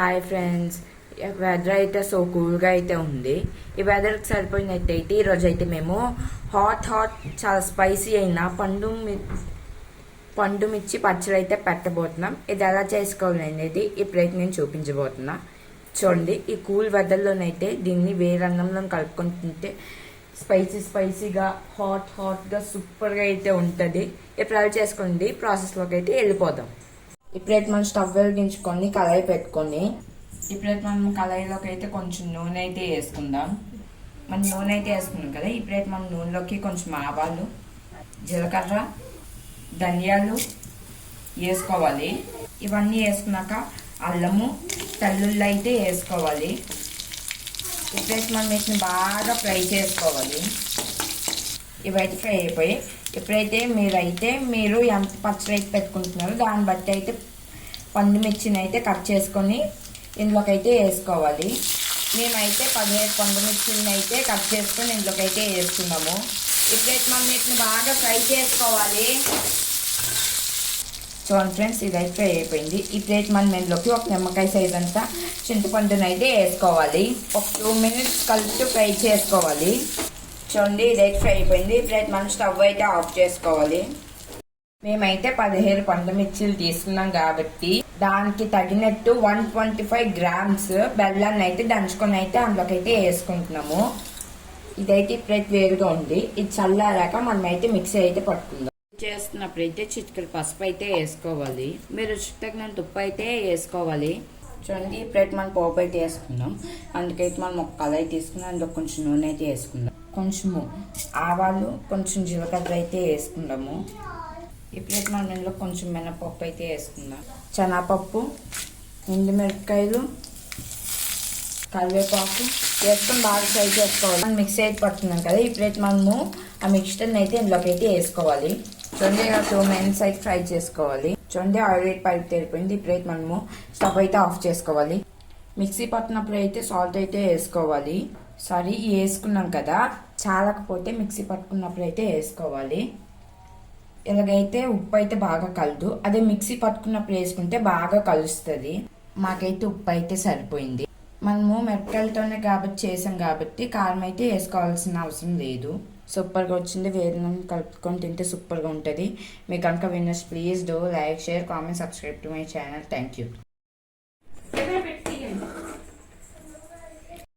Hi friends, weather అయితే so కూల్గా అయితే ఉంది. ఈ వెదర్కి సరిపోయినట్టయితే ఈరోజు అయితే మేము హాట్ చాలా స్పైసీ అయిన పండు మిర్చి పచ్చడి అయితే పెట్టబోతున్నాం. ఇది ఎలా చేసుకోవాలి అనేది ఇప్పుడైతే నేను చూపించబోతున్నా. చూడండి, ఈ కూల్ వెదర్లోనైతే దీన్ని వేరే అన్నంలో కలుపుకొని తింటే స్పైసీగా హాట్గా సూపర్గా అయితే ఉంటుంది. ఇప్పుడు ఎలా చేసుకోండి, ప్రాసెస్లోకి అయితే వెళ్ళిపోదాం. ఇప్పుడైతే మనం స్టవ్ వెలిగించుకొని కళాయి పెట్టుకొని ఇప్పుడైతే మనం కళాయిలోకి అయితే కొంచెం నూనె అయితే వేసుకుందాం. మనం నూనె అయితే వేసుకున్నాం కదా, ఇప్పుడైతే మనం నూనెలోకి కొంచెం ఆవాలు, జీలకర్ర, ధనియాలు వేసుకోవాలి. ఇవన్నీ వేసుకున్నాక అల్లము, తెల్లుల్లి అయితే వేసుకోవాలి. ఇప్పుడైతే మనం వీటిని బాగా ఫ్రై చేసుకోవాలి. ఇవైతే ఫ్రై అయిపోయి ఎప్పుడైతే మీరు ఎంత పచ్చడి అయితే పెట్టుకుంటున్నారో దాన్ని బట్టి అయితే పండు మిర్చిని అయితే కట్ చేసుకొని ఇందులోకి అయితే వేసుకోవాలి. మేమైతే 15 పండు మిర్చిని అయితే కట్ చేసుకొని ఇందులోకి అయితే వేసుకున్నాము. ఇప్పుడైతే మనం వీటిని బాగా ఫ్రై చేసుకోవాలి. చూడండి ఫ్రెండ్స్, ఇదైతే ఫ్రై అయిపోయింది. ఇప్పుడైతే మనం ఇందులోకి ఒక నిమ్మకాయ సైజ్ అంతా చింతపండుని అయితే వేసుకోవాలి. ఒక 2 minutes కలిపి ఫ్రై చేసుకోవాలి. చూడండి, ఇదైతే ఫ్రై అయిపోయింది. ఇప్పుడైతే మనం స్టవ్ అయితే ఆఫ్ చేసుకోవాలి. మేమైతే 15 పండు మిర్చిలు తీసుకున్నాం కాబట్టి దానికి తగినట్టు 125 grams బెల్లాన్ని అయితే దంచుకొని అయితే అందులోకి అయితే వేసుకుంటున్నాము. ఇదైతే ఇప్పుడైతే వేరుగా ఉంది. ఇది చల్లారాక మనం అయితే మిక్సీ అయితే పట్టుకుందాం. చేస్తున్నప్పుడు అయితే చిటికెడు పసుపు అయితే వేసుకోవాలి. మీరు రుచికి తగినంత ఉప్పు అయితే వేసుకోవాలి. చూడండి, ఇప్పుడైతే మనం పోపు అయితే వేసుకుందాం. అందుకైతే మనం ఒక కళాయి తీసుకుని అందులో కొంచెం నూనె అయితే వేసుకుందాం. కొంచెము ఆవాలు, కొంచెం జీలకర్ర అయితే వేసుకుందాము. ఇప్పుడైతే మనం ఇందులో కొంచెం మినపప్పు అయితే వేసుకుందాం. శనగపప్పు, ఎండుమిరపకాయలు, కరివేపాకు వేసుకొని బాగా ఫ్రై చేసుకోవాలి. మనం మిక్సీ అయితే పట్టుకున్నాం కదా, ఇప్పుడైతే మనము ఆ మిక్స్చర్ని అయితే ఇందులోకి అయితే వేసుకోవాలి. చూడండి, 2 minutes అయితే ఫ్రై చేసుకోవాలి. చూడండి, ఆయిల్ అయితే పైకి తేలిపోయింది. ఇప్పుడైతే మనము స్టవ్ అయితే ఆఫ్ చేసుకోవాలి. మిక్సీ పట్టినప్పుడు అయితే సాల్ట్ అయితే వేసుకోవాలి. వేసుకున్నాం కదా, చాలకపోతే మిక్సీ పట్టుకున్నప్పుడు అయితే వేసుకోవాలి. ఇలాగైతే ఉప్పు అయితే బాగా కలదు. అదే మిక్సీ పట్టుకున్నప్పుడు వేసుకుంటే బాగా కలుస్తుంది. మాకైతే ఉప్పు అయితే సరిపోయింది. మనము మిరపకాయలతోనే కాబట్టి చేసాం కాబట్టి కారం అయితే వేసుకోవాల్సిన అవసరం లేదు. సూపర్గా వచ్చింది. వేరే కలుపుకొని తింటే సూపర్గా ఉంటుంది. మీకు కనుక winners please do like, share, comment, subscribe to my channel. Thank you.